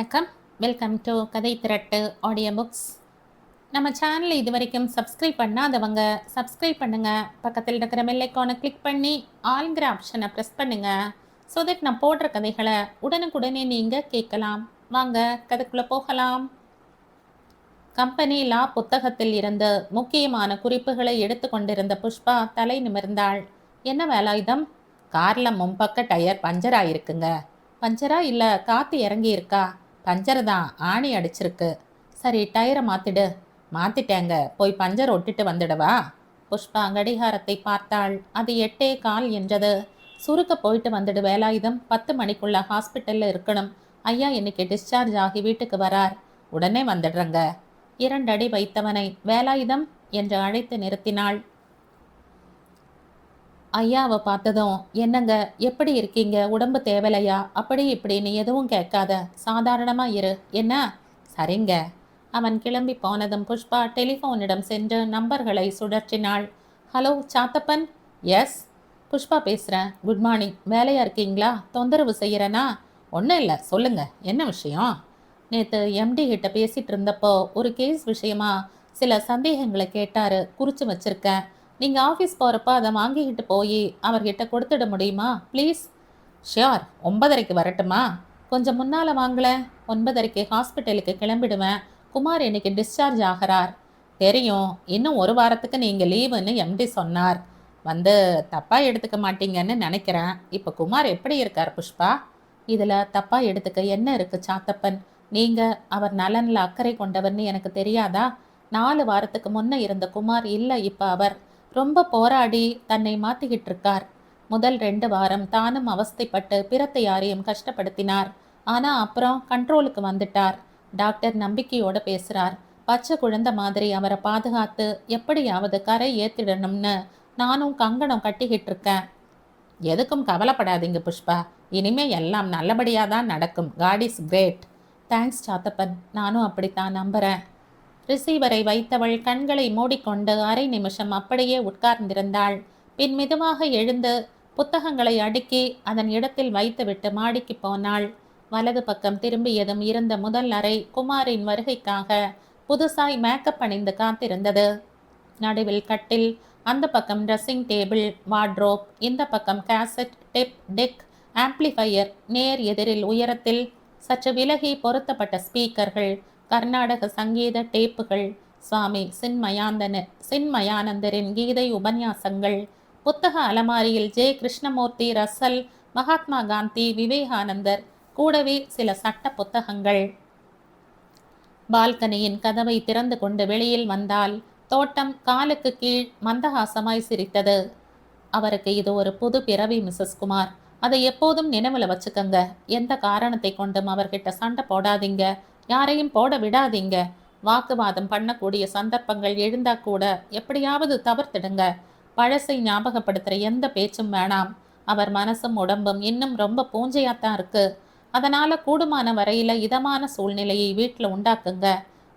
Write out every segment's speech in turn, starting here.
வணக்கம். Welcome to கதை திரட்டு audio books. நம்ம சேனலை இது வரைக்கும் சப்ஸ்கிரைப் பண்ணாதவங்க சப்ஸ்கிரைப் பண்ணுங்க. பக்கத்தில் இருக்கிற பெல் ஐக்கானை கிளிக் பண்ணி ஆல்ங்கிற ஆப்ஷனை ப்ரெஸ் பண்ணுங்க. ஸோ தட் நான் போடுற கதைகளை உடனுக்குடனே நீங்கள் கேட்கலாம். வாங்க கதைக்குள்ளே போகலாம். கம்பெனி லா புத்தகத்தில் இருந்து முக்கியமான குறிப்புகளை எடுத்து கொண்டிருந்த புஷ்பா தலை நிமிர்ந்தாள். என்ன வேலாயுதம்? காரில் முன்பக்க டயர் பஞ்சர் ஆயிருக்குங்க. பஞ்சரா இல்லை காற்று இறங்கி இருக்கா? பஞ்சர் தான், ஆணி அடிச்சிருக்கு. சரி, டயரை மாற்றிடு. மாற்றிட்டேங்க, போய் பஞ்சர் ஒட்டிட்டு வந்துடுவா. புஷ்பா கடிகாரத்தை பார்த்தாள். அது 8:15 என்றது. சுருக்க போயிட்டு வந்துடு வேலாயுதம், 10 மணிக்குள்ள ஹாஸ்பிட்டலில் இருக்கணும். ஐயா இன்னைக்கு டிஸ்சார்ஜ் ஆகி வீட்டுக்கு வரார். உடனே வந்துடுறங்க. 2 அடி வைத்தவனை வேலாயுதம் என்று அழைத்து நிறுத்தினாள். ஐயாவை பார்த்ததும், என்னங்க எப்படி இருக்கீங்க, உடம்பு தேவலையா, அப்படி இப்படின்னு எதுவும் கேட்காத, சாதாரணமாக இரு. என்ன? சரிங்க. அவன் கிளம்பி போனதும் புஷ்பா டெலிஃபோனிடம் சென்று நம்பர்களை சுழற்றினாள். ஹலோ சாத்தப்பன். எஸ், புஷ்பா பேசுகிறேன். Good morning. வேலையாக இருக்கீங்களா? தொந்தரவு செய்கிறேனா? ஒன்றும் இல்லை, சொல்லுங்க, என்ன விஷயம்? நேற்று எம்டி கிட்ட பேசிகிட்டு இருந்தப்போ ஒரு கேஸ் விஷயமா சில சந்தேகங்களை கேட்டார், குறித்து வச்சுருக்கேன். நீங்கள் ஆஃபீஸ் போகிறப்ப அதை வாங்கிக்கிட்டு போய் அவர்கிட்ட கொடுத்துட முடியுமா ப்ளீஸ்? ஷியோர். 9:30 வரட்டுமா? கொஞ்சம் முன்னால் வாங்கலேன். 9:30 ஹாஸ்பிட்டலுக்கு கிளம்பிடுவேன். குமார் இன்னைக்கு டிஸ்சார்ஜ் ஆகிறார். தெரியும், இன்னும் 1 வாரத்துக்கு நீங்கள் லீவுன்னு எம்டி சொன்னார். வந்து தப்பாக எடுத்துக்க மாட்டீங்கன்னு நினைக்கிறேன். இப்போ குமார் எப்படி இருக்கார் புஷ்பா? இதில் தப்பாக எடுத்துக்க என்ன இருக்குது சாத்தப்பன்? நீங்கள் அவர் நலனில் அக்கறை கொண்டவர்னு எனக்கு தெரியாதா? 4 வாரத்துக்கு முன்னே இருந்த குமார் இல்லை, இப்போ அவர் ரொம்ப போராடி தன்னை மாற்றிக்கிட்டு இருக்கார். முதல் 2 வாரம் தானும் அவஸ்தைப்பட்டு பிறத்தை யாரையும் கஷ்டப்படுத்தினார். ஆனால் அப்புறம் கண்ட்ரோலுக்கு வந்துட்டார். டாக்டர் நம்பிக்கையோடு பேசுகிறார். பச்சை குழந்தை மாதிரி அவரை பாதுகாத்து எப்படியாவது கரை ஏற்றிடணும்னு நானும் கங்கணம் கட்டிக்கிட்டு இருக்கேன். எதுக்கும் கவலைப்படாதீங்க புஷ்பா, இனிமே எல்லாம் நல்லபடியாக தான் நடக்கும். God is great. Thanks Sathappan, நானும் அப்படித்தான் நம்புகிறேன். ரிசீவரை வைத்தவள் கண்களை மூடிக்கொண்டு 1/2 நிமிஷம் அப்படியே உட்கார்ந்திருந்தாள். பின் மெதுவாக எழுந்து புத்தகங்களை அடுக்கி அதன் இடத்தில் வைத்துவிட்டு மாடிக்கு போனாள். வலது பக்கம் திரும்பியதும் இருந்த முதல் அறை குமாரின் வருகைக்காக புதுசாய் மேக்கப் அணிந்து காத்திருந்தது. நடுவில் கட்டில், அந்த பக்கம் ட்ரெஸ்ஸிங் டேபிள், வார்ட்ரோப், இந்த பக்கம் கேசட் டெப் டெக், ஆம்ப்ளிஃபையர், நேர் எதிரில் உயரத்தில் சற்று விலகி பொருத்தப்பட்ட ஸ்பீக்கர்கள், கர்நாடக சங்கீத டேப்புகள், சுவாமி சின்மயானந்தரின் கீதை உபன்யாசங்கள், புத்தக அலமாரியில் ஜே கிருஷ்ணமூர்த்தி, ரசல், மகாத்மா காந்தி, விவேகானந்தர், கூடவே சில சட்ட புத்தகங்கள். பால்கனியின் கதவை திறந்து கொண்டு வெளியில் வந்தால் தோட்டம் காலுக்கு கீழ் மந்தகாசமாய் சிரித்தது. அவருக்கு இது ஒரு புது பிறவி மிஸ்ஸஸ் குமார். அதை எப்போதும் நினைவில் வச்சுக்கங்க. எந்த காரணத்தை கொண்டும் அவர்கிட்ட சண்டை போடாதீங்க, யாரையும் போட விடாதீங்க. வாக்குவாதம் பண்ணக்கூடிய சந்தர்ப்பங்கள் எழுந்தா கூட எப்படியாவது தவிர்த்திடுங்க. பழசை ஞாபகப்படுத்துகிற எந்த பேச்சும் வேணாம். அவர் மனசும் உடம்பும் இன்னும் ரொம்ப பூஞ்சையாத்தான் இருக்கு. அதனால் கூடுமான வரையில் இதமான சூழ்நிலையை வீட்டில் உண்டாக்குங்க.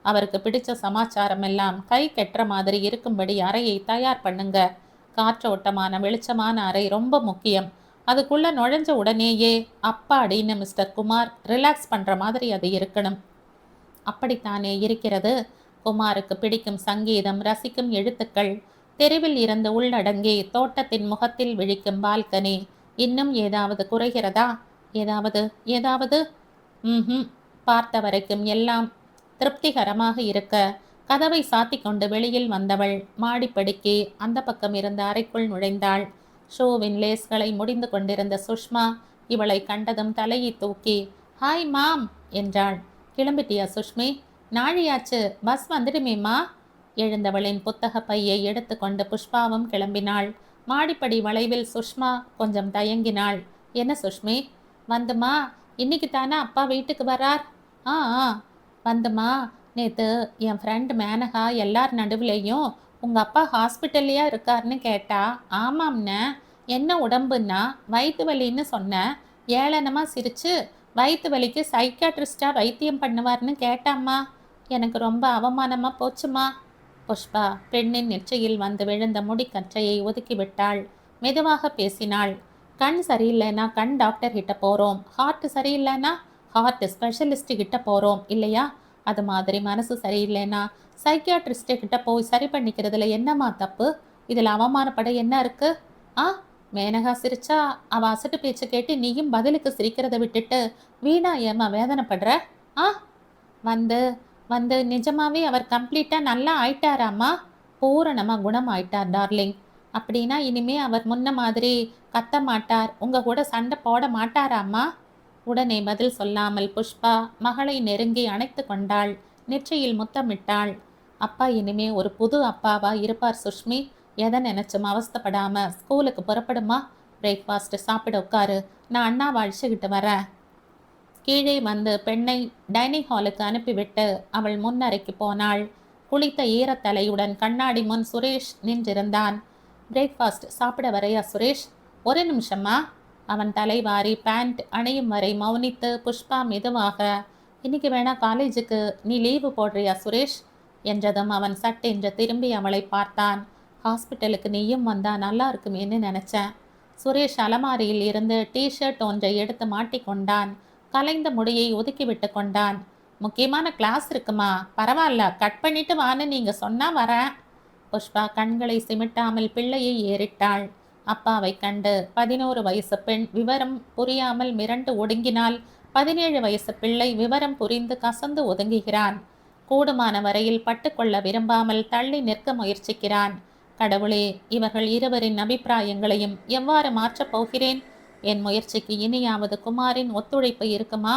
அவருக்கு பிடிச்ச சமாச்சாரம் எல்லாம் கை கெட்டுற மாதிரி இருக்கும்படி அறையை தயார் பண்ணுங்க. காற்றோட்டமான வெளிச்சமான அறை ரொம்ப முக்கியம். அதுக்குள்ளே நுழைஞ்ச உடனேயே அப்பாடின்னு மிஸ்டர் குமார் ரிலாக்ஸ் பண்ணுற மாதிரி அது இருக்கணும். அப்படித்தானே இருக்கிறது. குமாருக்கு பிடிக்கும் சங்கீதம், ரசிக்கும் எழுத்துக்கள், தெருவில் இருந்து உள்ளடங்கி தோட்டத்தின் முகத்தில் விழிக்கும் பால்கனி. இன்னும் ஏதாவது குறைகிறதா? ஏதாவது பார்த்த வரைக்கும் எல்லாம் திருப்திகரமாக இருக்க கதவை சாத்தி கொண்டு வெளியில் வந்தவள் மாடிப்படிக்கு அந்த பக்கம் இருந்த அறைக்குள் நுழைந்தாள். ஷூவின் லேஸ்களை முடிந்து கொண்டிருந்த சுஷ்மா இவளை கண்டதும் தலையை தூக்கி ஹாய் மாம் என்றாள். கிளம்பிட்டியா சுஷ்மி? நாழியாச்சு, பஸ் வந்துடுமேம்மா. எழுந்தவளின் புத்தக பையை எடுத்துக்கொண்டு புஷ்பாவும் கிளம்பினாள். மாடிப்படி வளைவில் சுஷ்மா கொஞ்சம் தயங்கினாள். என்ன சுஷ்மி? வந்துமா, இன்னைக்கு தானே அப்பா வீட்டுக்கு வரார்? ஆ வந்துமா. நேற்று என் ஃப்ரெண்ட் மேனகா எல்லார் நடுவுலையும் உங்கள் அப்பா ஹாஸ்பிட்டல்லையா இருக்காருன்னு கேட்டா. ஆமாம்ண்ணே. என்ன உடம்புன்னா வயிற்று வலின்னு சொன்னேன். ஏளனமாக சிரித்து வயிற்று வலிக்கு சைக்காட்ரிஸ்டாக வைத்தியம் பண்ணுவார்னு கேட்டாம்மா. எனக்கு ரொம்ப அவமானமாக போச்சுமா. புஷ்பா பெண்ணின் நெற்றியில் வந்து விழுந்த முடிக்கற்றையை ஒதுக்கிவிட்டாள். மெதுவாக பேசினாள். கண் சரியில்லைன்னா கண் டாக்டர் கிட்ட போகிறோம். ஹார்ட் சரியில்லைன்னா ஹார்ட் ஸ்பெஷலிஸ்ட்டு கிட்ட போகிறோம் இல்லையா? அது மாதிரி மனசு சரியில்லைன்னா சைக்கியாட்ரிஸ்ட்டு கிட்ட போய் சரி பண்ணிக்கிறதுல என்னம்மா தப்பு? இதில் அவமானப்பட என்ன இருக்கு? ஆ மேனகா சிரிச்சா. அவ அசட்டு பேச்சு கேட்டு நீயும் பதிலுக்கு சிரிக்கிறத விட்டுட்டு வீணா ஏம்மா வேதனைப்படுற? ஆ வந்து வந்து நிஜமாவே அவர் கம்ப்ளீட்டா நல்லா ஆயிட்டாராம்மா? பூரணமா குணம் ஆயிட்டார் டார்லிங். அப்படின்னா இனிமே அவர் முன்ன மாதிரி கத்த மாட்டார், உங்க கூட சண்டை போட மாட்டாராம்மா? உடனே பதில் சொல்லாமல் புஷ்பா மகளை நெருங்கி அணைத்து கொண்டாள். நெற்றியில் முத்தமிட்டாள். அப்பா இனிமே ஒரு புது அப்பாவா இருப்பார் சுஷ்மி. எதை நினைச்சும் அவஸ்தைப்படாம ஸ்கூலுக்கு புறப்படுமா? பிரேக்ஃபாஸ்ட் சாப்பிட உட்காரு, நான் அண்ணாவை அழிச்சுக்கிட்டு வரேன். கீழே வந்து பெண்ணை டைனிங் ஹாலுக்கு அனுப்பிவிட்டு அவள் முன்னறைக்கு போனாள். குளித்த ஈரத்தலையுடன் கண்ணாடி முன் சுரேஷ் நின்றிருந்தான். பிரேக்ஃபாஸ்ட் சாப்பிட வரையா சுரேஷ்? ஒரு நிமிஷமா. அவன் தலைவாரி பேண்ட் அணையும் வரை மௌனித்து புஷ்பா மெதுவாக, இன்னைக்கு வேணா காலேஜுக்கு நீ லீவு போடுறியா சுரேஷ் என்றதும் அவன் சட்டென்று திரும்பி அவளை பார்த்தான். ஹாஸ்பிட்டலுக்கு நீயும் வந்தா நல்லா இருக்குமேன்னு நினைச்சேன். சுரேஷ் அலமாரியில் இருந்து டிஷர்ட் ஒன்றை எடுத்து மாட்டிக்கொண்டான். கலைந்த முடியை ஒதுக்கிவிட்டு கொண்டான். முக்கியமான கிளாஸ் இருக்குமா? பரவாயில்ல, கட் பண்ணிட்டு வான்னு நீங்க சொன்னா வரேன். புஷ்பா கண்களை சிமிட்டாமல் பிள்ளையை ஏறிட்டாள். அப்பாவை கண்டு 11 வயசு பெண் விவரம் புரியாமல் மிரண்டு ஒடுங்கினால் 17 வயசு பிள்ளை விவரம் புரிந்து கசந்து ஒதுங்குகிறான். கூடுமான வரையில் பட்டுக்கொள்ள விரும்பாமல் தள்ளி நிற்க முயற்சிக்கிறான். கடவுளே, இவர்கள் இருவரின் அபிப்பிராயங்களையும் எவ்வாறு மாற்றப் போகிறேன்? என் முயற்சிக்கு இனியாவது குமாரின் ஒத்துழைப்பு இருக்குமா?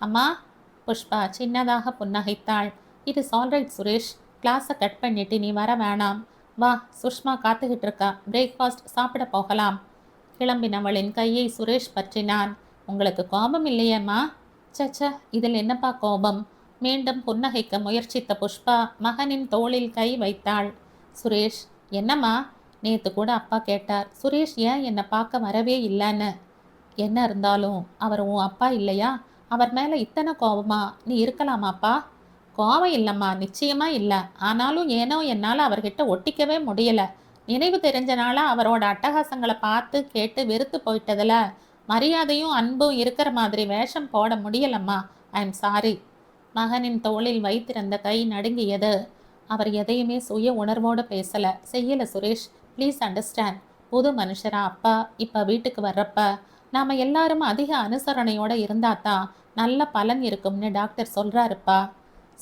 அம்மா. புஷ்பா சின்னதாக புன்னகைத்தாள். இது ஆல்ரைட் சுரேஷ், கிளாஸை கட் பண்ணிட்டு நீ வர வேணாம். வா, சுஷ்மா காத்துக்கிட்டு இருக்கா, பிரேக்ஃபாஸ்ட் சாப்பிட போகலாம். கிளம்பினவளின் கையை சுரேஷ் பற்றினான். உங்களுக்கு கோபம் இல்லையேம்மா? சச்ச, இதில் என்னப்பா கோபம்? மீண்டும் புன்னகைக்க முயற்சித்த புஷ்பா மகனின் தோளில் கை வைத்தாள். சுரேஷ், என்னம்மா? நேற்று கூட அப்பா கேட்டார், சுரேஷ் ஏன் என்னை பார்க்க வரவே இல்லைன்னு. என்ன இருந்தாலும் அவர் உன் அப்பா இல்லையா? அவர் மேலே இத்தனை கோபமா நீ இருக்கலாமாப்பா? கோபம் இல்லைம்மா, நிச்சயமா இல்லை. ஆனாலும் ஏனோ என்னால் அவர்கிட்ட ஒட்டிக்கவே முடியல. நினைவு தெரிஞ்ச நாளாக அவரோட அட்டகாசங்களை பார்த்து கேட்டு வெறுத்து போயிட்டதில் மரியாதையும் அன்பும் இருக்கிற மாதிரி வேஷம் போட முடியலம்மா. I am sorry. மகனின் தோளில் வைத்திருந்த கை நடுங்கியது. அவர் எதையுமே சுய உணர்வோடு பேசலை, செய்யலை. Suresh, please understand. புது மனுஷரா அப்பா இப்போ வீட்டுக்கு வர்றப்ப நாம் எல்லாரும் அதிக அனுசரணையோடு இருந்தாதான் நல்ல பலன் இருக்கும்னு டாக்டர் சொல்கிறாருப்பா.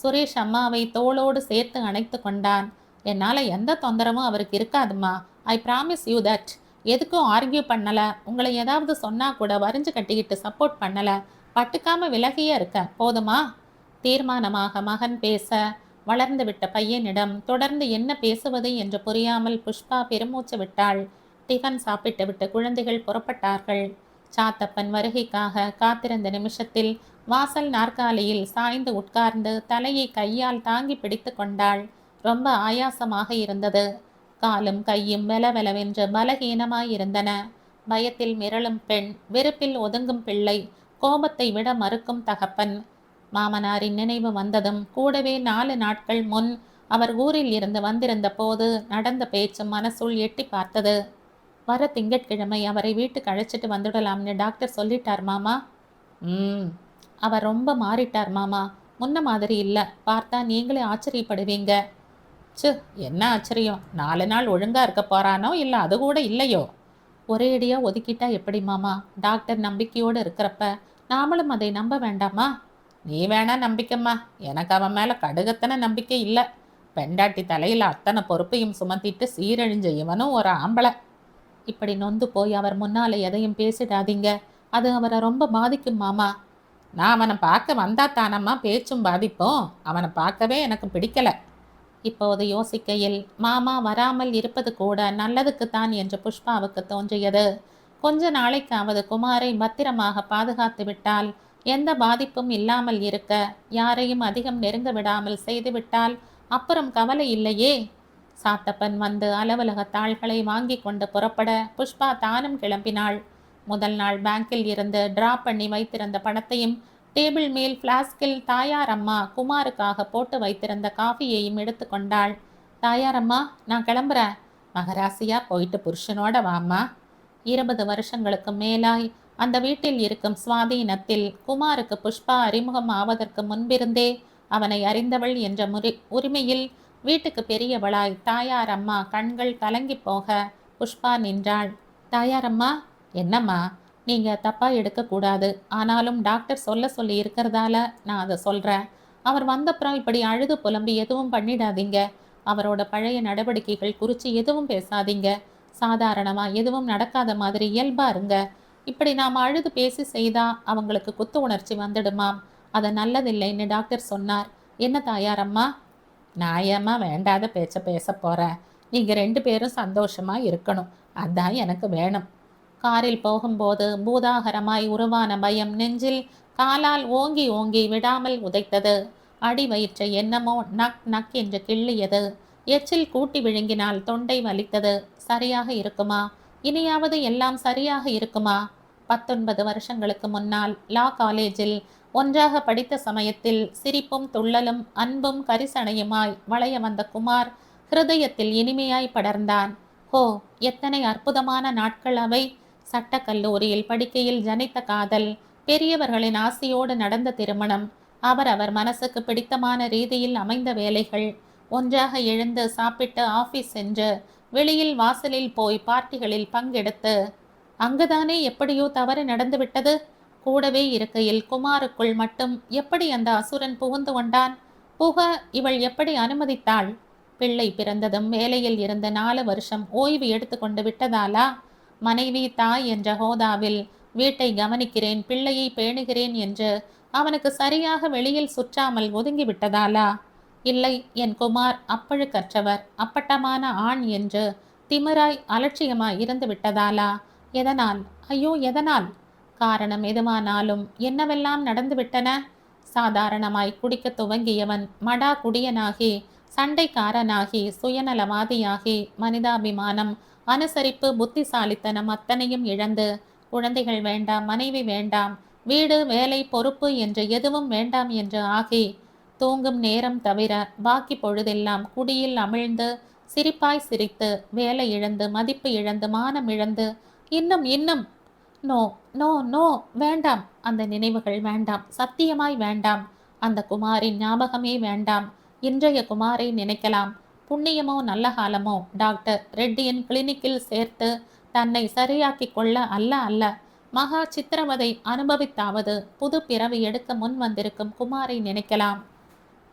சுரேஷ் அம்மாவை தோளோடு சேர்த்து அணைத்து கொண்டான். என்னால் எந்த தொந்தரவும் அவருக்கு இருக்காதுமா. I promise you that. எதுக்கும் ஆர்கியூ பண்ணலை, உங்களை ஏதாவது சொன்னால் கூட வரிஞ்சு கட்டிக்கிட்டு சப்போர்ட் பண்ணலை, பட்டுக்காமல் விலகியே இருக்க போதுமா? தீர்மானமாக மகன் பேச வளர்ந்து விட்ட பையனிடம் தொடர்ந்து என்ன பேசுவது என்று புரியாமல் புஷ்பா பெருமூச்சு விட்டாள். டிஃபன் சாப்பிட்டு விட்டு குழந்தைகள் புறப்பட்டார்கள். சாத்தப்பன் வருகைக்காக காத்திருந்த நிமிஷத்தில் வாசல் நாற்காலியில் சாய்ந்து உட்கார்ந்து தலையை கையால் தாங்கி பிடித்து கொண்டாள். ரொம்ப ஆயாசமாக இருந்தது. காலும் கையும் வெலவெலவென்று பலகீனமாயிருந்தன. பயத்தில் மிரளும் பெண், வெறுப்பில் ஒதுங்கும் பிள்ளை, கோபத்தை விட மறுக்கும் தகப்பன். மாமனாரின் நினைவு வந்ததும் கூடவே 4 நாட்கள் முன் அவர் ஊரில் இருந்து வந்திருந்த போது நடந்த பேச்சும் மனசுள் எட்டி பார்த்தது. வர திங்கட்கிழமை அவரை வீட்டுக்கு அழைச்சிட்டு வந்துடலாம்னு டாக்டர் சொல்லிட்டார் மாமா. அவர் ரொம்ப மாறிட்டார் மாமா, முன்ன மாதிரி இல்லை. பார்த்தா நீங்களே ஆச்சரியப்படுவீங்க. சு, என்ன ஆச்சரியம்? 4 நாள் ஒழுங்காக இருக்க போகிறானோ இல்லை அது கூட இல்லையோ? ஒரேடியாக ஒதுக்கிட்டா எப்படி மாமா? டாக்டர் நம்பிக்கையோடு இருக்கிறப்ப நாமளும் அதை நம்ப வேண்டாமா? நீ வேணா நம்பிக்கம்மா, எனக்கு அவன் மேலே கடுகத்தனை நம்பிக்கை இல்லை. பெண்டாட்டி தலையில் அத்தனை பொறுப்பையும் சுமத்திட்டு சீரழிஞ்ச இவனும் ஒரு ஆம்பளை. இப்படி நொந்து போய் அவர் முன்னால் எதையும் பேசிடாதீங்க, அது அவரை ரொம்ப பாதிக்கும் மாமா. நான் அவனை பார்க்க வந்தா தானம்மா பேச்சும் பாதிப்போம். அவனை பார்க்கவே எனக்கு பிடிக்கலை. இப்போது யோசிக்கையில் மாமா வராமல் இருப்பது கூட நல்லதுக்குத்தான் என்று புஷ்பாவுக்கு தோன்றியது. கொஞ்ச நாளைக்காவது குமாரை பத்திரமாக பாதுகாத்து விட்டால், எந்த பாதிப்பும் இல்லாமல் இருக்க, யாரையும் அதிகம் நெருங்க விடாமல் செய்துவிட்டால் அப்புறம் கவலை இல்லையே. சாத்தப்பன் வந்து அலுவலக தாள்களை வாங்கி கொண்டு புறப்பட புஷ்பா தானும் கிளம்பினாள். முதல் நாள் பேங்கில் இருந்து டிரா பண்ணி வைத்திருந்த பணத்தையும் டேபிள் மேல் ஃப்ளாஸ்கில் தாயாரம்மா குமாருக்காக போட்டு வைத்திருந்த காஃபியையும் எடுத்து கொண்டாள். தாயாரம்மா, நான் கிளம்புறேன். மகராசியா போயிட்டு புருஷனோட வாம்மா. 20 வருஷங்களுக்கு மேலாய் அந்த வீட்டில் இருக்கும் சுவாதீனத்தில் குமாருக்கு புஷ்பா அறிமுகம் ஆவதற்கு முன்பிருந்தே அவனை அறிந்தவள் என்ற உரிமையில் வீட்டுக்கு பெரியவளாய் தாயாரம்மா கண்கள் கலங்கி போக புஷ்பா நின்றாள். தாயாரம்மா, என்னம்மா? நீங்க தப்பா எடுக்கக்கூடாது. ஆனாலும் டாக்டர் சொல்லி இருக்கிறதால நான் அதை சொல்றேன். அவர் வந்தப்புறம் இப்படி அழுது புலம்பி எதுவும் பண்ணிடாதீங்க. அவரோட பழைய நடவடிக்கைகள் குறித்து எதுவும் பேசாதீங்க. சாதாரணமா எதுவும் நடக்காத மாதிரி இயல்பா இருங்க. இப்படி நாம் அழுது பேசி செய்தா அவங்களுக்கு குத்து உணர்ச்சி வந்துடுமாம். அது நல்லதில்லைன்னு டாக்டர் சொன்னார். என்ன தாயாரம்மா? நியாயமா வேண்டாத பேச்ச பேச போறேன். நீங்க 2 பேரும் சந்தோஷமா இருக்கணும். அதான் எனக்கு வேணும். காரில் போகும்போது பூதாகரமாய் உருவான பயம் நெஞ்சில் காலால் ஓங்கி ஓங்கி விடாமல் உதைத்தது. அடி வயிற்றை என்னமோ நக் நக் என்று கிள்ளியது. எச்சில் கூட்டி விழுங்கினால் தொண்டை வலித்தது. சரியாக இருக்குமா? இனியாவது எல்லாம் சரியாக இருக்குமா? 19 வருஷங்களுக்கு முன்னால் லா காலேஜில் ஒன்றாக படித்த சமயத்தில் சிரிப்பும் துள்ளலும் அன்பும் கரிசனையுமாய் வளைய வந்த குமார் ஹிருதயத்தில் இனிமையாய் படர்ந்தான். ஹோ, எத்தனை அற்புதமான நாட்கள் அவை! சட்டக்கல்லூரியில் படிக்கையில் ஜனித்த காதல், பெரியவர்களின் ஆசையோடு நடந்த திருமணம், அவரவர் மனசுக்கு பிடித்தமான ரீதியில் அமைந்த வேலைகள், ஒன்றாக எழுந்து சாப்பிட்டு ஆஃபீஸ் சென்று வெளியில் வாசலில் போய் பார்ட்டிகளில் பங்கெடுத்து. அங்குதானே எப்படியோ தவறு நடந்துவிட்டது. கூடவே இருக்கையில் குமாருக்குள் மட்டும் எப்படி அந்த அசுரன் புகுந்து கொண்டான்? புக இவள் எப்படி அனுமதித்தாள்? பிள்ளை பிறந்ததும் வேலையில் இருந்த 4 வருஷம் ஓய்வு எடுத்து கொண்டு விட்டதாலா? மனைவி தாய் என்ற ஹோதாவில் வீட்டை கவனிக்கிறேன், பிள்ளையை பேணுகிறேன் என்று அவனுக்கு சரியாக வெளியில் சுற்றாமல் ஒதுங்கி விட்டதாலா? இல்லை, என் குமார் அப்பழுக்கற்றவர், அப்பட்டமான ஆண் என்று திமிராய் அலட்சியமாய் இருந்து விட்டதாலா? எதனால்? ஐயோ, எதனால்? காரணம் எதுவானாலும் என்னவெல்லாம் நடந்துவிட்டன? சாதாரணமாய் குடிக்க துவங்கியவன் மடா குடியனாகி, சண்டைக்காரனாகி, சுயநலவாதியாகி, மனிதாபிமானம், அனுசரிப்பு, புத்திசாலித்தனம் அத்தனையும் இழந்து, குழந்தைகள் வேண்டாம், மனைவி வேண்டாம், வீடு வேலை பொறுப்பு என்று எதுவும் வேண்டாம் என்று ஆகி, தூங்கும் நேரம் தவிர பாக்கி பொழுதெல்லாம் குடியில் அமிழ்ந்து சிரிப்பாய் சிரித்து, வேலை இழந்து, மதிப்பு இழந்து, மானம் இழந்து, இன்னும் இன்னும். நோ நோ நோ, வேண்டாம். அந்த நினைவுகள் வேண்டாம், சத்தியமாய் வேண்டாம். அந்த குமாரின் ஞாபகமே வேண்டாம். இன்றைய குமாரை நினைக்கலாம். புண்ணியமோ நல்ல காலமோ டாக்டர் ரெட்டியின் கிளினிக்கில் சேர்த்து தன்னை சரியாக்கி கொள்ள அல்ல அல்ல, மகா சித்திரவதை அனுபவித்தாவது புது பிறவி எடுக்க முன் வந்திருக்கும் குமாரை நினைக்கலாம்.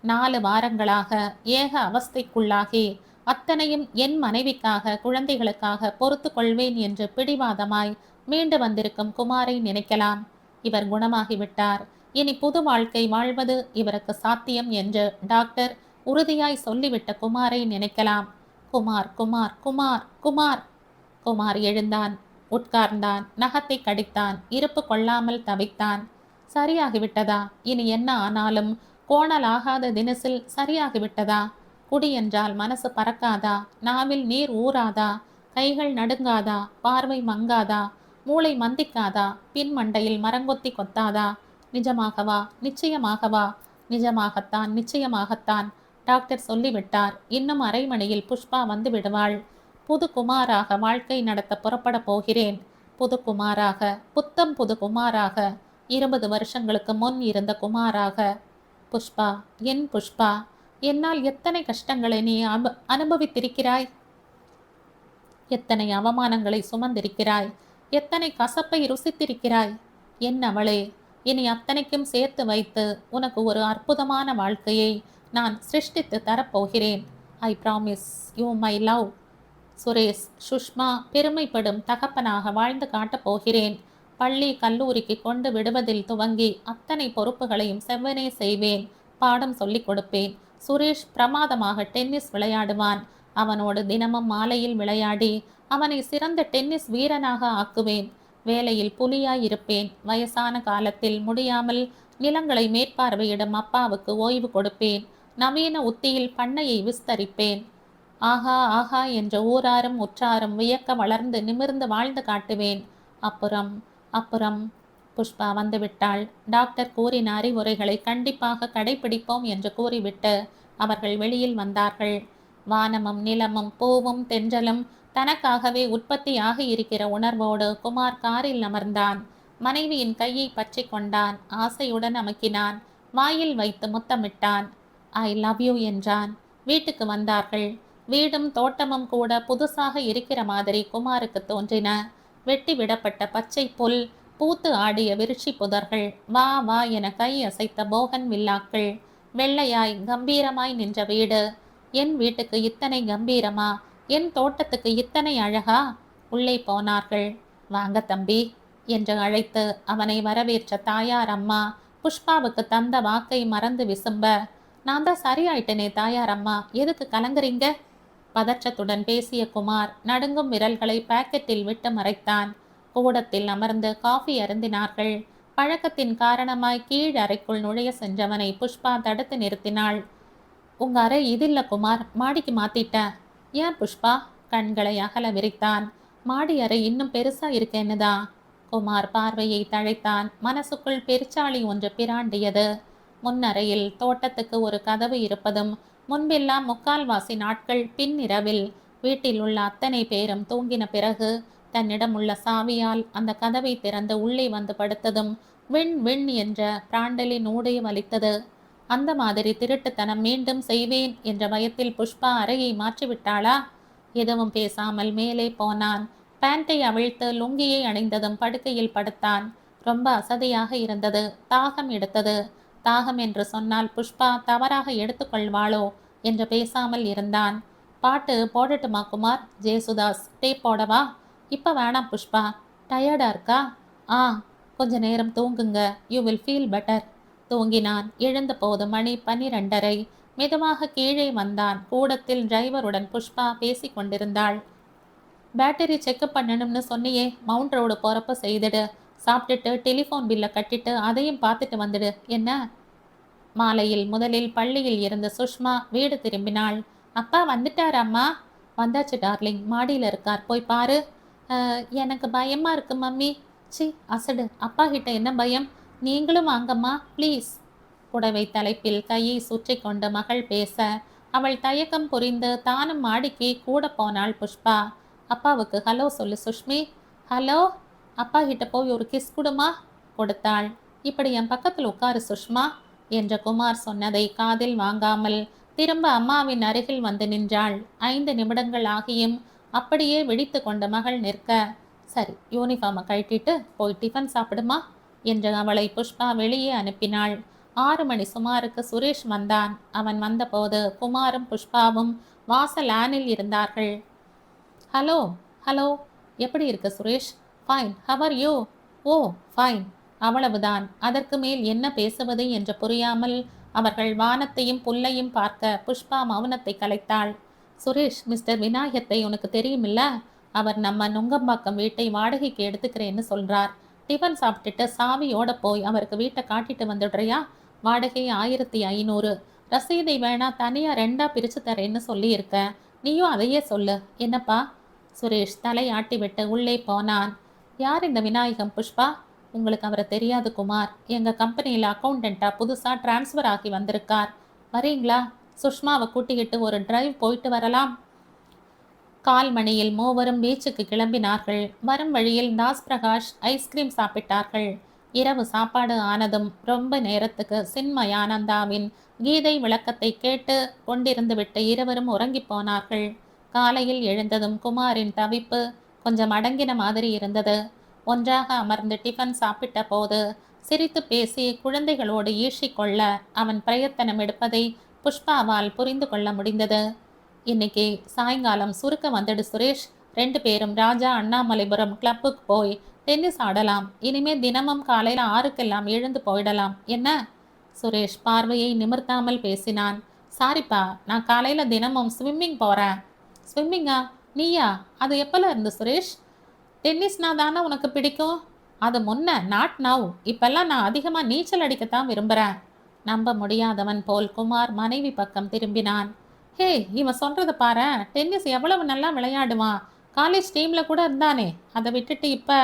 4 வாரங்களாக ஏக அவஸ்தைக்குள்ளாகி அத்தனையும் என் மனைவிக்காக குழந்தைகளுக்காக பொறுத்து கொள்வேன் என்று பிடிவாதமாய் மீண்டு வந்திருக்கும் குமாரை நினைக்கலாம். இவர் குணமாகிவிட்டார். இனி புது வாழ்க்கை வாழ்வது இவருக்கு சாத்தியம் என்று டாக்டர் உறுதியாய் சொல்லிவிட்ட குமாரை நினைக்கலாம். குமார் குமார் குமார் குமார். குமார் எழுந்தான், உட்கார்ந்தான், நகத்தை கடித்தான், இருப்பு கொள்ளாமல் தவித்தான். சரியாகிவிட்டதா? இனி என்ன ஆனாலும் கோணலாகாத தினசில் சரியாகிவிட்டதா? குடி என்றால் மனசு பறக்காதா? நாவில் நீர் ஊறாதா? கைகள் நடுங்காதா? பார்வை மங்காதா? மூளை மந்திக்காதா? பின் மண்டையில் மரங்கொத்தி கொத்தாதா? நிஜமாகவா? நிச்சயமாகவா? நிஜமாகத்தான், நிச்சயமாகத்தான். டாக்டர் சொல்லிவிட்டார். இன்னும் அரை மணியில் புஷ்பா வந்து விடுவாள். புது குமாராக வாழ்க்கை நடத்த புறப்பட போகிறேன். புது குமாராக, புத்தம் புது குமாராக, 20 வருஷங்களுக்கு முன் இருந்த குமாராக. புஷ்பா, என் புஷ்பா, என்னால் எத்தனை கஷ்டங்களை நீ அனுபவித்திருக்கிறாய். எத்தனை அவமானங்களை சுமந்திருக்கிறாய். எத்தனை கசப்பை ருசித்திருக்கிறாய். என் அவளே, இனி அத்தனைக்கும் சேர்த்து வைத்து உனக்கு ஒரு அற்புதமான வாழ்க்கையை நான் சிருஷ்டித்து தரப்போகிறேன். I promise you my love. Suresh, Sushma பெருமைப்படும் தகப்பனாக வாழ்ந்து காட்டப் போகிறேன். பள்ளி கல்லூரிக்கு கொண்டு விடுவதில் துவங்கி அத்தனை பொறுப்புகளையும் செவ்வனே செய்வேன். பாடம் சொல்லிக் கொடுப்பேன். சுரேஷ் பிரமாதமாக டென்னிஸ் விளையாடுவான். அவனோடு தினமும் மாலையில் விளையாடி அவனை சிறந்த டென்னிஸ் வீரனாக ஆக்குவேன். வேலையில் புலியாய் இருப்பேன். வயசான காலத்தில் முடியாமல் நிலங்களை மேற்பார்வையிடும் அப்பாவுக்கு ஓய்வு கொடுப்பேன். நவீன உத்தியில் பண்ணையை விஸ்தரிப்பேன். ஆஹா ஆஹா என்ற ஊராரும் உற்றாரும் வியக்க வளர்ந்து நிமிர்ந்து வாழ்ந்து காட்டுவேன். அப்புறம் அப்புறம் புஷ்பா வந்துவிட்டாள். டாக்டர் கூறின அறிவுரைகளை கண்டிப்பாக கடைபிடிப்போம் என்று கூறிவிட்டு அவர்கள் வெளியில் வந்தார்கள். வானமும் நிலமும் பூவும் தென்றலும் தனக்காகவே உற்பத்தியாக இருக்கிற உணர்வோடு குமார் காரில் அமர்ந்தான். மனைவியின் கையை பற்றி கொண்டான். ஆசையுடன் அமுக்கினான். வாயில் வைத்து முத்தமிட்டான். ஐ லவ் யூ என்றான். வீட்டுக்கு வந்தார்கள். வீடும் தோட்டமும் கூட புதுசாக இருக்கிற மாதிரி குமாருக்கு தோன்றின. வெட்டி விடப்பட்ட பச்சை புல், பூத்து ஆடிய விருட்சி புதர்கள், வா வா என கை அசைத்த போகன் வில்லாக்கள், வெள்ளையாய் கம்பீரமாய் நின்ற வீடு. என் வீட்டுக்கு இத்தனை கம்பீரமா? என் தோட்டத்துக்கு இத்தனை அழகா? உள்ளே போனார்கள். வாங்க தம்பி என்று அழைத்து அவனை வரவேற்ற தாயார் அம்மா புஷ்பாவுக்கு தந்த வாக்கை மறந்து விசும்ப, நான் தான் சரியாயிட்டனே தாயார் அம்மா, எதுக்கு கலங்குறீங்க? பதற்றத்துடன் பேசிய குமார் நடுங்கும் விரல்களை பாக்கெட்டில் விட்டு மறைத்தான். கூடத்தில் அமர்ந்து காஃபி அருந்தினார்கள். பழக்கத்தின் காரணமாய் கீழ் அறைக்குள் நுழைய சென்றவனை புஷ்பா தடுத்து நிறுத்தினாள். உங்க அறை இதில்ல குமார், மாடிக்கு மாத்திட்டேன். ஏன் புஷ்பா? கண்களை அகல விரித்தான். மாடி அறை இன்னும் பெருசா இருக்கேன்னுதான். குமார் பார்வையை தழைத்தான். மனசுக்குள் பெருச்சாளி ஒன்று பிராண்டியது. முன்னறையில் தோட்டத்துக்கு ஒரு கதவு இருப்பதும், முன்பெல்லாம் முக்கால்வாசி நாட்கள் பின் இரவில் வீட்டில் உள்ள அத்தனை பேரும் தூங்கின பிறகு தன்னிடம் உள்ள சாவியால் அந்த கதவை திறந்து உள்ளே வந்து படுத்ததும் விண் விண் என்ற பிராண்டலின் ஊடே வலித்தது. அந்த மாதிரி திருட்டுத்தனம் மீண்டும் செய்வேன் என்ற பயத்தில் புஷ்பா அறையை மாற்றிவிட்டாளா? எதுவும் பேசாமல் மேலே போனான். பேண்டை அவிழ்த்து லுங்கியை அணிந்ததும் படுக்கையில் படுத்தான். ரொம்ப அசதியாக இருந்தது. தாகம் எடுத்தது. தாகம் என்று சொன்னால் புஷ்பா தவறாக எடுத்துக்கொள்வாளோ என்று பேசாமல் இருந்தான். பாட்டு போடட்டுமா குமார்? ஜேசுதாஸ். டேப் போடவா? இப்போ வேணாம் புஷ்பா. டயர்டா இருக்கா? ஆ, கொஞ்ச நேரம் தூங்குங்க. You will feel better. தூங்கினான். எழுந்த போது மணி 12:30. மெதுவாக கீழே வந்தான். கூடத்தில் டிரைவருடன் புஷ்பா பேசி கொண்டிருந்தாள். பேட்டரி செக்அப் பண்ணணும்னு சொன்னியே, மவுண்ட் ரோடு போகிறப்ப செய்துடு. சாப்பிட்டுட்டு டெலிஃபோன் பில்லை கட்டிட்டு அதையும் பார்த்துட்டு வந்துடு. என்ன? மாலையில் முதலில் பள்ளியில் இருந்த சுஷ்மா வீடு திரும்பினாள். அப்பா வந்துட்டார் அம்மா. வந்தாச்சு டார்லிங், மாடியில் இருக்கார், போய் பாரு. எனக்கு பயமா இருக்கு மம்மி. சி அசடு, அப்பா கிட்ட என்ன பயம்? நீங்களும் வாங்கம்மா ப்ளீஸ். புடவை தலைப்பில் கையை சுற்றி கொண்டு மகள் பேச அவள் தயக்கம் புரிந்து தானும் மாடிக்கு கூட போனாள் புஷ்பா. அப்பாவுக்கு ஹலோ சொல்லு சுஷ்மி. ஹலோ. அப்பா கிட்ட போய் ஒரு கிஸ் கொடுமா. கொடுத்தாள். இப்படி என் பக்கத்தில் உட்காரு சுஷ்மா என்ற குமார் சொன்னதை காதில் வாங்காமல் திரும்ப அம்மாவின் அருகில் வந்து நின்றாள். 5 நிமிடங்கள் ஆகியும் அப்படியே விழித்து கொண்ட மகள் நிற்க, சரி யூனிஃபார்மை கழட்டிட்டு போய் டிஃபன் சாப்பிடுமா என்று அவளை புஷ்பா வெளியே அனுப்பினாள். 6 மணி சுமாருக்கு சுரேஷ் வந்தான். அவன் வந்தபோது குமாரும் புஷ்பாவும் வாசல் ஆனில் இருந்தார்கள். ஹலோ ஹலோ, எப்படி இருக்க Suresh? Fine, how are you? Oh fine. அவ்வளவுதான். அதற்கு மேல் என்ன பேசுவது என்று புரியாமல் அவர்கள் வானத்தையும் புல்லையும் பார்க்க புஷ்பா மௌனத்தை கலைத்தாள். சுரேஷ், மிஸ்டர் விநாயகத்தை உனக்கு தெரியுமில்ல? அவர் நம்ம நுங்கம்பாக்கம் வீட்டை வாடகைக்கு எடுத்துக்கிறேன்னு சொல்றார். டிஃபன் சாப்பிட்டுட்டு சாவியோட போய் அவருக்கு வீட்டை காட்டிட்டு வந்துடுறியா? வாடகை 1500. ரசீதை வேணா தனியாக 2ஆ பிரித்து தரேன்னு சொல்லியிருக்க. நீயும் அதையே சொல்லு. என்னப்பா? சுரேஷ் தலையாட்டி விட்டு உள்ளே போனான். யார் இந்த விநாயகம் புஷ்பா? உங்களுக்கு அவரை தெரியாது குமார். எங்கள் கம்பெனியில் அக்கௌண்டண்ட்டாக புதுசாக டிரான்ஸ்ஃபர் ஆகி வந்திருக்கார். வரீங்களா? சுஷ்மாவை கூட்டிக்கிட்டு ஒரு டிரைவ் போயிட்டு வரலாம். 1/4 மணியில் மூவரும் பீச்சுக்கு கிளம்பினார்கள். வரும் வழியில் தாஸ் பிரகாஷ் ஐஸ்கிரீம் சாப்பிட்டார்கள். இரவு சாப்பாடு ஆனதும் ரொம்ப நேரத்துக்கு சின்மயானந்தாவின் கீதை விளக்கத்தை கேட்டு கொண்டிருந்து விட்டு இருவரும் உறங்கி போனார்கள். காலையில் எழுந்ததும் குமாரின் தவிப்பு கொஞ்சம் அடங்கின மாதிரி இருந்தது. ஒன்றாக அமர்ந்து டிஃபன் சாப்பிட்ட போது சிரித்து பேசி குழந்தைகளோடு ஈஷிக்கொள்ள அவன் பிரயத்தனம் எடுப்பதை புஷ்பாவால் புரிந்து கொள்ள முடிந்தது. இன்னைக்கு சாயங்காலம் சுருக்க வந்துடு சுரேஷ். 2 பேரும் ராஜா அண்ணாமலைபுரம் கிளப்புக்கு போய் டென்னிஸ் ஆடலாம். இனிமே தினமும் காலையில் 6க்கெல்லாம் எழுந்து போயிடலாம். என்ன? சுரேஷ் பார்வையை நிமிர்த்தாமல் பேசினான். சாரிப்பா, நான் காலையில் தினமும் ஸ்விம்மிங் போகிறேன். ஸ்விம்மிங்கா? நீயா? அது எப்போல இருந்து சுரேஷ்? டென்னிஸ்னா தானே உனக்கு பிடிக்கும்? அது முன்ன, நாட் நவ். இப்பெல்லாம் நான் அதிகமாக நீச்சல் அடிக்கத்தான் விரும்புகிறேன். நம்ப முடியாதவன் போல் குமார் மனைவி பக்கம் திரும்பினான். ஹே, இவன் சொல்கிறத பாரு. டென்னிஸ் எவ்வளவு நல்லா விளையாடுவான். காலேஜ் டீமில் கூட இருந்தானே. அதை விட்டுட்டு இப்போ?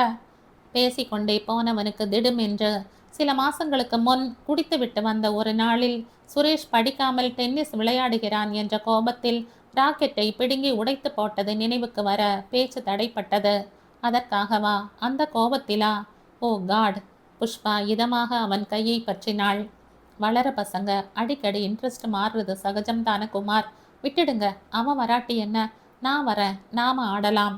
பேசிக்கொண்டே போனவனுக்கு திடும் என்று சில மாதங்களுக்கு முன் குடித்து விட்டு வந்த ஒரு நாளில் சுரேஷ் படிக்காமல் டென்னிஸ் விளையாடுகிறான் என்ற கோபத்தில் ராக்கெட்டை பிடுங்கி உடைத்து போட்டது நினைவுக்கு வர பேச்சு தடைப்பட்டது. அதற்காகவா? அந்த கோபத்திலா? ஓ காட்! புஷ்பா இதமாக அவன் கையை பற்றினாள். வளர பசங்க அடிக்கடி இன்ட்ரெஸ்ட் மாறுறது சகஜம்தான குமார். விட்டுடுங்க. அவன் வராட்டி என்ன, நான் வரேன், நாம ஆடலாம்.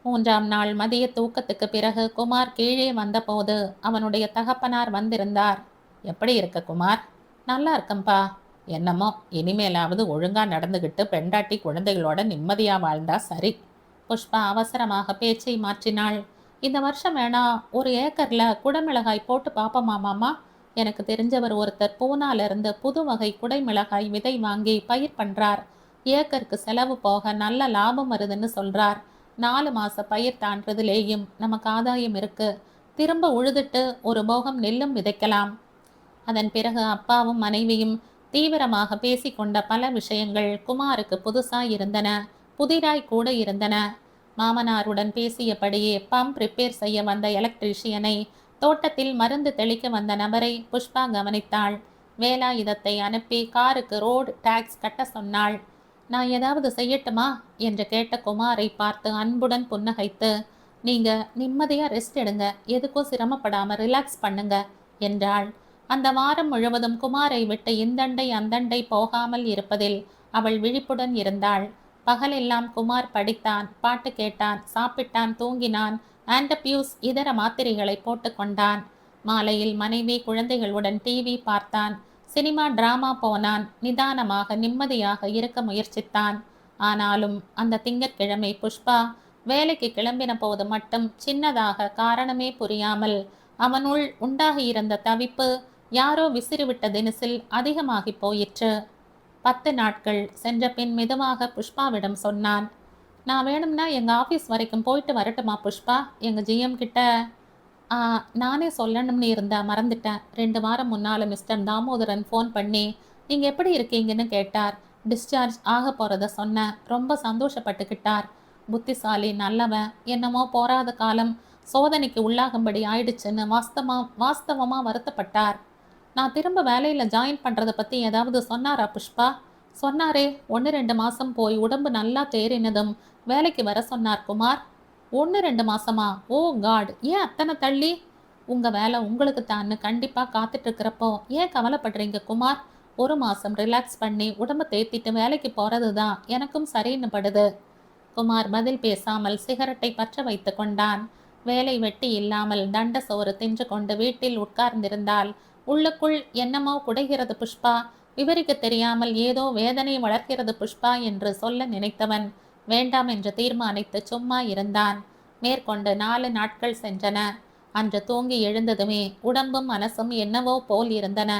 3ஆம் நாள் மதிய தூக்கத்துக்கு பிறகு குமார் கீழே வந்தபோது அவனுடைய தகப்பனார் வந்திருந்தார். எப்படி இருக்க குமார்? நல்லா இருக்கம்பா. என்னமோ இனிமேலாவது ஒழுங்கா நடந்துகிட்டு பெண்டாட்டி குழந்தைகளோட நிம்மதியா வாழ்ந்தா சரி. புஷ்பா அவசரமாக பேச்சை மாற்றினாள். இந்த வருஷம் வேணா 1 ஏக்கர்ல குடமிளகாய் போட்டு பாப்போமா மாமா? எனக்கு தெரிஞ்சவர் ஒருத்தர் பூனால இருந்து புது வகை குடைமிளகாய் விதை வாங்கி பயிர் பண்றார். ஏக்கருக்கு செலவு போக நல்ல லாபம் வருதுன்னு சொல்றார். 4 மாச பயிர் தாண்டதுலேயும் நமக்கு ஆதாயம் இருக்கு. திரும்ப உழுதுட்டு ஒரு போகம் நெல்லும் விதைக்கலாம். அதன் பிறகு அப்பாவும் மனைவியும் தீவிரமாக பேசிக்கொண்ட பல விஷயங்கள் குமாருக்கு புதுசாய் இருந்தன, புதிராய் கூட இருந்தன. மாமனாருடன் பேசியபடியே பம்ப் ரிப்பேர் செய்ய வந்த எலக்ட்ரீஷியனை, தோட்டத்தில் மருந்து தெளிக்க வந்த நபரை புஷ்பா கவனித்தாள். வேலாயுதத்தை அனுப்பி காருக்கு ரோடு டாக்ஸ் கட்ட சொன்னாள். நான் ஏதாவது செய்யட்டுமா என்று கேட்ட குமாரை பார்த்து அன்புடன் புன்னகைத்து, நீங்க நிம்மதியா ரெஸ்ட் எடுங்க, எதுக்கும் சிரமப்படாம ரிலாக்ஸ் பண்ணுங்க என்றாள். அந்த வாரம் முழுவதும் குமாரை விட்டு இந்தண்டை அந்தண்டை போகாமல் இருப்பதில் அவள் விழிப்புடன் இருந்தாள். பகலெல்லாம் குமார் படித்தான், பாட்டு கேட்டான், சாப்பிட்டான், தூங்கினான், ஆண்டபியூஸ் இதர மாத்திரைகளை போட்டுக்கொண்டான். மாலையில் மனைவி குழந்தைகளுடன் டிவி பார்த்தான். சினிமா டிராமா போனான். நிதானமாக நிம்மதியாக இருக்க முயற்சித்தான். ஆனாலும் அந்த திங்கட்கிழமை புஷ்பா வேலைக்கு கிளம்பின போது மட்டும் சின்னதாக காரணமே புரியாமல் அவனுள் உண்டாகியிருந்த தவிப்பு யாரோ விசிறிவிட்ட தினசில் அதிகமாகி போயிற்று. 10 நாட்கள் சென்ற பின் மெதுவாக புஷ்பாவிடம் சொன்னான். நான் வேணும்னா எங்கள் ஆஃபீஸ் வரைக்கும் போயிட்டு வரட்டுமா புஷ்பா? எங்கள் ஜிஎம் கிட்ட நானே சொல்லணும்னு இருந்தா மறந்துட்டேன். 2 வாரம் முன்னால் மிஸ்டர் தாமோதரன் ஃபோன் பண்ணி நீங்கள் எப்படி இருக்கீங்கன்னு கேட்டார். டிஸ்சார்ஜ் ஆக போகிறத சொன்னேன். ரொம்ப சந்தோஷப்பட்டுக்கிட்டார். புத்திசாலி, நல்லவன். என்னமோ போராத காலம் சோதனைக்கு உள்ளாகும்படி ஆயிடுச்சுன்னு வாஸ்தவமாக வருத்தப்பட்டார். நான் திரும்ப வேலையில் ஜாயின் பண்ணுறதை பற்றி ஏதாவது சொன்னாரா புஷ்பா? சொன்னாரே, 1-2 மாதம் போய் உடம்பு நல்லா தேறினதும் வேலைக்கு வர சொன்னார் குமார். 1-2 மாசமா? ஓ காட்! ஏன் அத்தனை தள்ளி? உங்கள் வேலை உங்களுக்கு தான்னு கண்டிப்பாக காத்துட்ருக்கிறப்போ ஏன் கவலைப்படுறீங்க குமார்? 1 மாதம் ரிலாக்ஸ் பண்ணி உடம்பு தேத்திட்டு வேலைக்கு போகிறது தான் எனக்கும் சரின்னு படுது. குமார் பதில் பேசாமல் சிகரெட்டை பற்ற வைத்து கொண்டான். வேலை வெட்டி இல்லாமல் தண்ட சோறு தின்று கொண்டு வீட்டில் உட்கார்ந்திருந்தால் உள்ளுக்குள் என்னமோ குடைகிறது புஷ்பா. விவரிக்க தெரியாமல் ஏதோ வேதனை வளர்க்கிறது புஷ்பா என்று சொல்ல நினைத்தவன் வேண்டாம் என்று தீர்மானித்து சும்மா இருந்தான். மேற்கொண்டு 4 நாட்கள் சென்றன. அன்று தூங்கி எழுந்ததுமே உடம்பும் மனசும் என்னவோ போல் இருந்தன.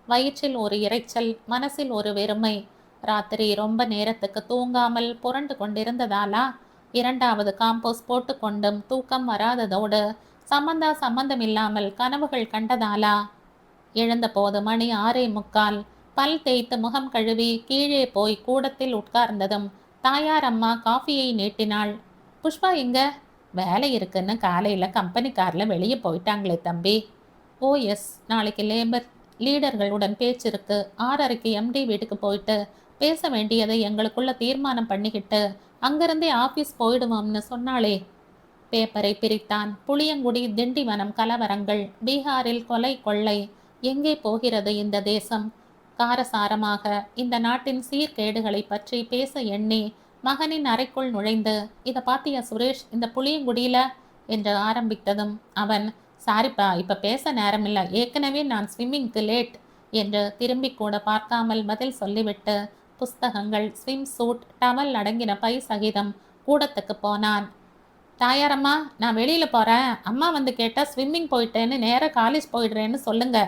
வயிற்றில் ஒரு இரைச்சல், மனசில் ஒரு வெறுமை. ராத்திரி ரொம்ப நேரத்துக்கு தூங்காமல் புரண்டு கொண்டிருந்ததாலா, 2வது காம்போஸ் போட்டுக்கொண்டும் தூக்கம் வராததோடு சம்பந்தமில்லாமல் கனவுகள் கண்டதாலா? எழுந்தபோது மணி 6:45. பல் தேய்த்து முகம் கழுவி கீழே போய் கூடத்தில் உட்கார்ந்ததும் தாயார் அம்மா காஃபியை நீட்டினாள். புஷ்பா எங்க? வேலை இருக்குன்னு காலையில் கம்பெனி காரில் வெளியே போயிட்டாங்களே தம்பி. ஓ எஸ், நாளைக்கு லேபர் லீடர்களுடன் பேச்சு இருக்கு. 6:30க்கு எம்டி வீட்டுக்கு போயிட்டு பேச வேண்டியதை எங்களுக்குள்ள தீர்மானம் பண்ணிக்கிட்டு அங்கிருந்தே ஆஃபீஸ் போயிடுவோம்னு சொன்னாளே. பேப்பரை பிரித்தான். புளியங்குடி திண்டிவனம் கலவரங்கள், பீகாரில் கொலை கொள்ளை. எங்கே போகிறது இந்த தேசம்? காரசாரமாக இந்த நாட்டின் சீர்கேடுகளை பற்றி பேச எண்ணி மகனின் அறைக்குள் நுழைந்து, இதை பாத்தியா சுரேஷ், இந்த புளியங்குடியில என்று ஆரம்பித்ததும் அவன், சாரிப்பா, இப்ப பேச நேரமில்லை, ஏற்கனவே நான் ஸ்விம்மிங்க்கு லேட் என்று திரும்பி கூட பார்க்காமல் பதில் சொல்லிவிட்டு புஸ்தகங்கள், ஸ்விம் சூட், டவல் அடங்கின பை சகிதம் கூடத்துக்கு போனான். தாயாரம்மா, நான் வெளியில் போகிறேன். அம்மா வந்து கேட்டால் ஸ்விம்மிங் போயிட்டேன்னு நேராக காலேஜ் போயிடுறேன்னு சொல்லுங்க.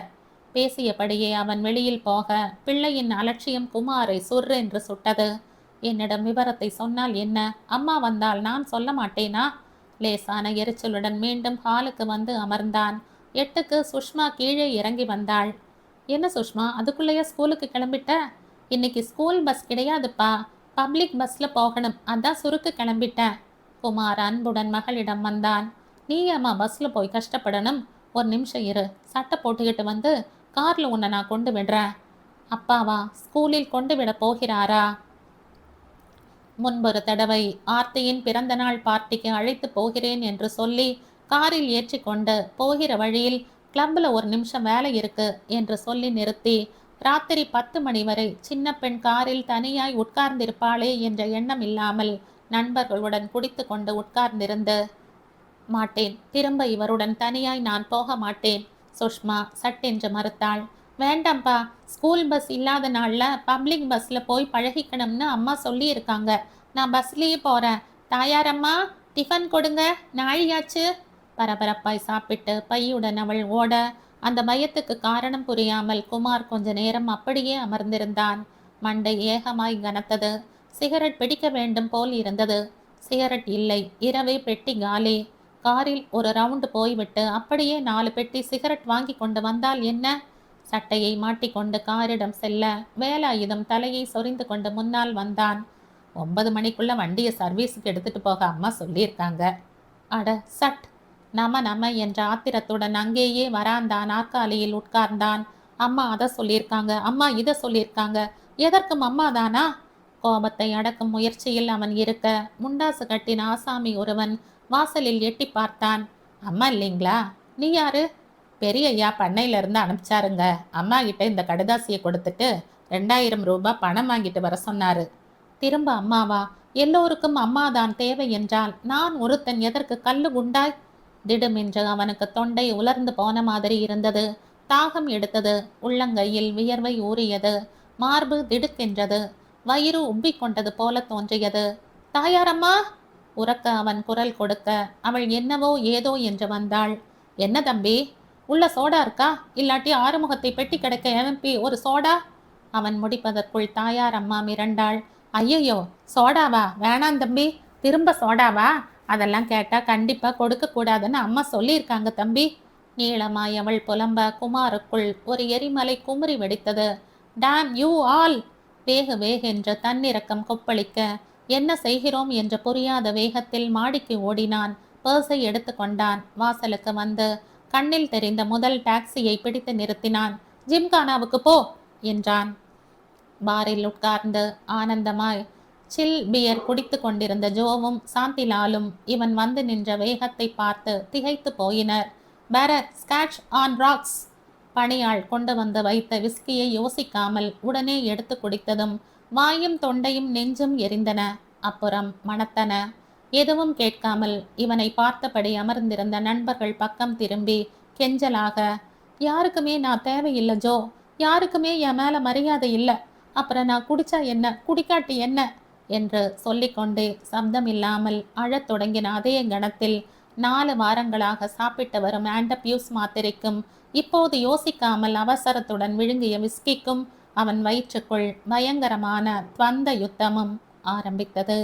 பேசியபடியே அவன் வெளியில் போக பிள்ளையின் அலட்சியம் குமாரை சுர்ரென்று சுட்டது. என்னிடம் விவரத்தை சொன்னால் என்ன? அம்மா வந்தால் நான் சொல்ல மாட்டேனா? லேசான எரிச்சலுடன் மீண்டும் ஹாலுக்கு வந்து அமர்ந்தான். 8க்கு சுஷ்மா கீழே இறங்கி வந்தாள். என்ன சுஷ்மா, அதுக்குள்ளேயே ஸ்கூலுக்கு கிளம்பிட்ட? இன்னைக்கு ஸ்கூல் பஸ் கிடையாதுப்பா, பப்ளிக் பஸ்ஸில் போகணும், அதான் சுருக்கு கிளம்பிட்டேன். குமார் அன்புடன் மகளிடம் வந்தான். நீ அம்மா பஸ்ஸில் போய் கஷ்டப்படணும்? ஒரு நிமிஷம் இரு, சட்டை போட்டுக்கிட்டு வந்து காரில் உன்னை நான் கொண்டு விடுறேன். அப்பாவா ஸ்கூலில் கொண்டு விட போகிறாரா? முன்பொரு தடவை ஆர்த்தியின் பிறந்த நாள் பார்ட்டிக்கு அழைத்து போகிறேன் என்று சொல்லி காரில் ஏற்றிக்கொண்டு போகிற வழியில் கிளப்பில் ஒரு நிமிஷம் வேலை இருக்கு என்று சொல்லி நிறுத்தி ராத்திரி 10 மணி வரை சின்ன பெண் காரில் தனியாய் உட்கார்ந்திருப்பாளே என்ற எண்ணம் இல்லாமல் நண்பர்களுடன் குடித்து கொண்டு உட்கார்ந்திருந்து, மாட்டேன், திரும்ப இவருடன் தனியாய் நான் போக மாட்டேன். சுஷ்மா சட்டென்று மறுத்தாள். வேண்டாம்ப்பா, ஸ்கூல் பஸ் இல்லாத நாளில் பப்ளிக் பஸ்ஸில் போய் பழகிக்கணும்னு அம்மா சொல்லியிருக்காங்க. நான் பஸ்லேயே போகிறேன். தாயாரம்மா, டிஃபன் கொடுங்க, நாழியாச்சு. பரபரப்பாய் சாப்பிட்டு பையுடன் அவள் ஓட, அந்த பயத்துக்கு காரணம் புரியாமல் குமார் கொஞ்ச நேரம் அப்படியே அமர்ந்திருந்தான். மண்டை ஏகமாய் கனத்தது. சிகரெட் பிடிக்க வேண்டும் போல் இருந்தது. சிகரெட் இல்லை. இரவே பெட்டி காலி. காரில் ஒரு ரவுண்டு போய்விட்டு அப்படியே 4 பெட்டி சிகரெட் வாங்கி கொண்டு வந்தால் என்ன? சட்டையை மாட்டிக்கொண்டு காரிடம் செல்ல வேலாயுதம் தலையை சொரிந்து கொண்டு முன்னால் வந்தான். 9 மணிக்குள்ள வண்டியை சர்வீஸுக்கு எடுத்துட்டு போக அம்மா சொல்லியிருக்காங்க. அட சட்! நம என்ற ஆத்திரத்துடன் அங்கேயே வராந்தா நாற்காலியில் உட்கார்ந்தான். அம்மா அதை சொல்லியிருக்காங்க, அம்மா இதை சொல்லியிருக்காங்க. எதற்கும் அம்மா தானா? கோபத்தை அடக்கும் முயற்சியில் அவன் இருக்க, முண்டாசு கட்டின ஆசாமி ஒருவன் வாசலில் எட்டி பார்த்தான். அம்மா இல்லைங்களா? நீ யாரு? பெரியய்யா பண்ணையிலிருந்து அனுப்பிச்சாருங்க. அம்மா கிட்ட இந்த கடுதாசியை கொடுத்துட்டு 2000 ரூபாய் பணம் வாங்கிட்டு வர சொன்னாரு. திரும்ப அம்மாவா? எல்லோருக்கும் அம்மாதான் தேவை என்றால் நான் ஒருத்தன் எதற்கு கல்லு குண்டாய்? திடுமென்று அவனுக்கு தொண்டை உலர்ந்து போன மாதிரி இருந்தது. தாகம் எடுத்தது. உள்ளங்கையில் வியர்வை ஊறியது. மார்பு திடுக்கென்றது. வயிறு உப்பிக் கொண்டது போல தோன்றியது. தாயாரம்மா! உறக்க அவன் குரல் கொடுக்க அவள் என்னவோ ஏதோ என்று வந்தாள். என்ன தம்பி, உள்ள சோடா இருக்கா? இல்லாட்டி ஆறுமுகத்தை பெட்டி கிடக்க அனுப்பி ஒரு சோடா? அவன் முடிப்பதற்குள் தாயார் அம்மா மிரண்டாள். ஐயையோ, சோடாவா? வேணாம் தம்பி. திரும்ப சோடாவா? அதெல்லாம் கேட்டா கண்டிப்பா கொடுக்க கூடாதுன்னு அம்மா சொல்லியிருக்காங்க தம்பி. நீளமாய் அவள் புலம்ப குமாருக்குள் ஒரு எரிமலை குமுறி வெடித்தது. Damn you all! வேகென்று தன்னிறக்கம் கொப்பளிக்க என்ன செய்கிறோம் என்று புரியாத வேகத்தில் மாடிக்கு ஓடினான். பர்ஸை எடுத்து கொண்டான். வாசலுக்கு வந்து கண்ணில் தெரிந்த முதல் டாக்ஸியை பிடித்து நிறுத்தினான். ஜிம்கானாவுக்கு போ என்றான். பாரில் உட்கார்ந்து ஆனந்தமாய் சில் பியர் குடித்து கொண்டிருந்த ஜோவும் சாந்திலாலும் இவன் வந்து நின்ற வேகத்தை பார்த்து திகைத்து போயினர். பேரர், ஸ்காட்ச் ஆன் ராக்ஸ்! பணியாள் கொண்டு வந்து வைத்த விஸ்கியை யோசிக்காமல் உடனே எடுத்து குடித்ததும் வாயும் தொண்டையும் நெஞ்சும் எரிந்தன. அப்புறம் மணத்தன. எதுவும் கேட்காமல் இவனை பார்த்தபடி அமர்ந்திருந்த நண்பர்கள் பக்கம் திரும்பி கெஞ்சலாக, யாருக்குமே நான் தேவையில்லை ஜோ, யாருக்குமே என் மேல மரியாதை இல்லை. அப்புறம் நான் குடிச்சா என்ன, குடிக்காட்டி என்ன என்று சொல்லிக்கொண்டே சப்தம் இல்லாமல் அழத் தொடங்கின. அதே கணத்தில் 4 வாரங்களாக சாப்பிட்டு வரும் ஆண்டபியூஸ் மாத்திரைக்கும் இப்போது யோசிக்காமல் அவசரத்துடன் விழுங்கிய விஸ்கிக்கும் அவன் வயிற்றுக்குள் பயங்கரமான துவந்த யுத்தமும் ஆரம்பித்தது.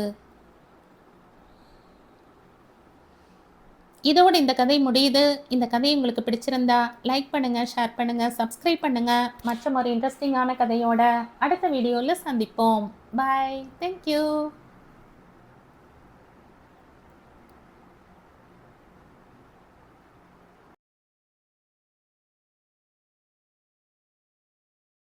இதோடு இந்த கதை முடியுது. இந்த கதை உங்களுக்கு பிடிச்சிருந்தா லைக் பண்ணுங்க, ஷேர் பண்ணுங்க, சப்ஸ்கிரைப் பண்ணுங்க. மற்றும் ஒரு இன்ட்ரெஸ்டிங்கான கதையோட அடுத்த வீடியோவில் சந்திப்போம். பாய். தேங்க்யூ.